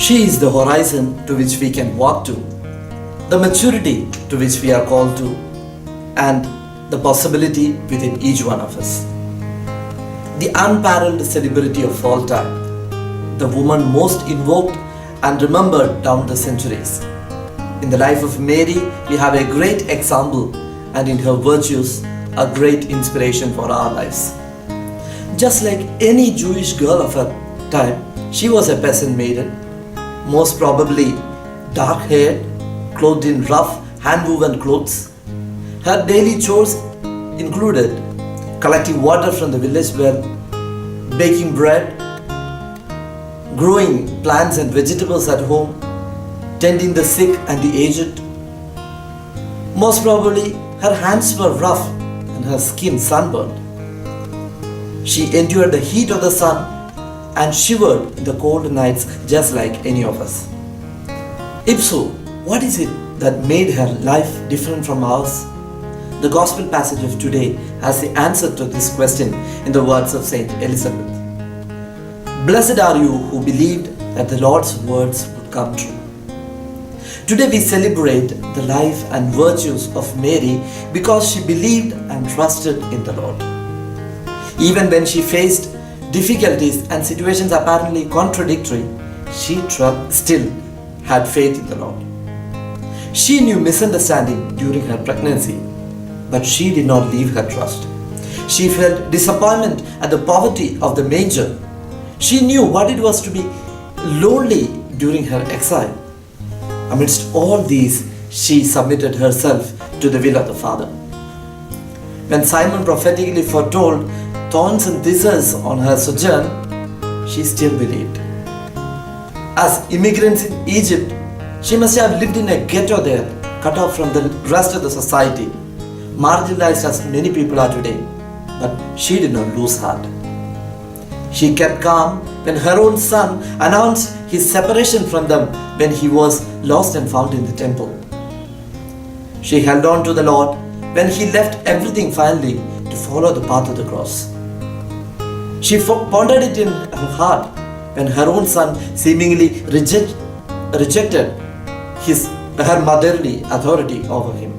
She is the horizon to which we can walk to, the maturity to which we are called to, and the possibility within each one of us. The unparalleled celebrity of all time, the woman most invoked and remembered down the centuries. In the life of Mary, we have a great example, and in her virtues, a great inspiration for our lives. Just like any Jewish girl of her time, she was a peasant maiden, most probably dark-haired, clothed in rough, hand-woven clothes. Her daily chores included collecting water from the village well, baking bread, growing plants and vegetables at home, tending the sick and the aged. Most probably, her hands were rough and her skin sunburned. She endured the heat of the sun and shivered in the cold nights just like any of us. If so, what is it that made her life different from ours? The Gospel passage of today has the answer to this question in the words of Saint Elizabeth. Blessed are you who believed that the Lord's words would come true. Today we celebrate the life and virtues of Mary because she believed and trusted in the Lord. Even when she faced difficulties and situations apparently contradictory, she still had faith in the Lord. She knew misunderstanding during her pregnancy, but she did not leave her trust. She felt disappointment at the poverty of the manger. She knew what it was to be lonely during her exile. Amidst all these, she submitted herself to the will of the Father. When Simon prophetically foretold thorns and thistles on her sojourn, she still believed. As immigrants in Egypt, she must have lived in a ghetto there, cut off from the rest of the society, marginalized as many people are today. But she did not lose heart. She kept calm when her own son announced his separation from them when he was lost and found in the temple. She held on to the Lord when he left everything finally to follow the path of the cross. She pondered it in her heart when her own son seemingly rejected her motherly authority over him.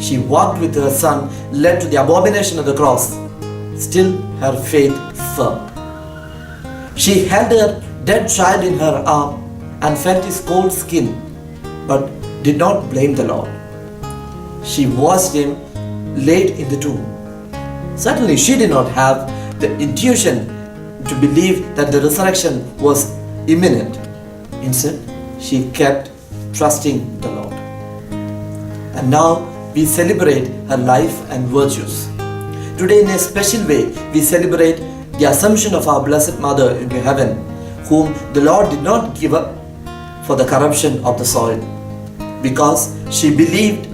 She walked with her son, led to the abomination of the cross, still her faith firm. She held her dead child in her arm and felt his cold skin, but did not blame the Lord. She watched him laid in the tomb. Certainly, she did not have the intuition to believe that the resurrection was imminent. Instead, she kept trusting the Lord. And now we celebrate her life and virtues. Today, in a special way, we celebrate the Assumption of our Blessed Mother into heaven, whom the Lord did not give up for the corruption of the soil, because she believed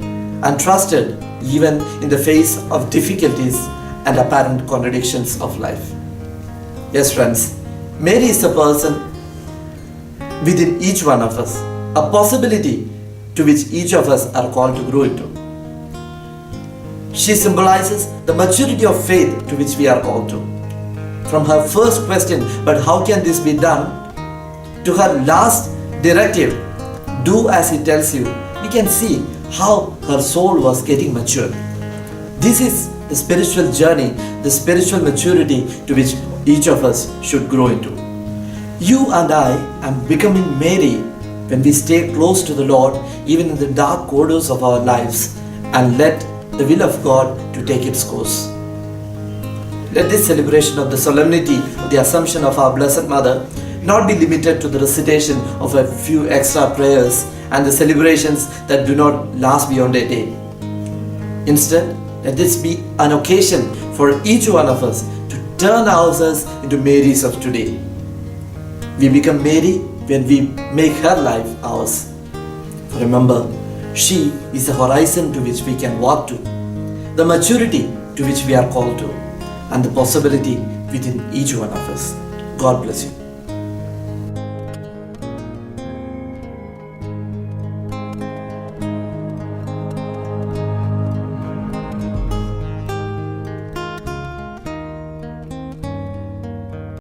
and trusted even in the face of difficulties and apparent contradictions of life. Yes, friends, Mary is a person within each one of us, a possibility to which each of us are called to grow into. She symbolizes the maturity of faith to which we are called to. From her first question, but how can this be done, to her last directive, do as he tells you, we can see how her soul was getting matured. This is the spiritual journey, the spiritual maturity to which each of us should grow into. You and I am becoming Mary when we stay close to the Lord, even in the dark corridors of our lives, and let the will of God to take its course. Let this celebration of the solemnity of the Assumption of our Blessed Mother not be limited to the recitation of a few extra prayers and the celebrations that do not last beyond a day. Instead, let this be an occasion for each one of us to turn ourselves into Marys of today. We become Mary when we make her life ours. Remember, she is the horizon to which we can walk to, the maturity to which we are called to, and the possibility within each one of us. God bless you.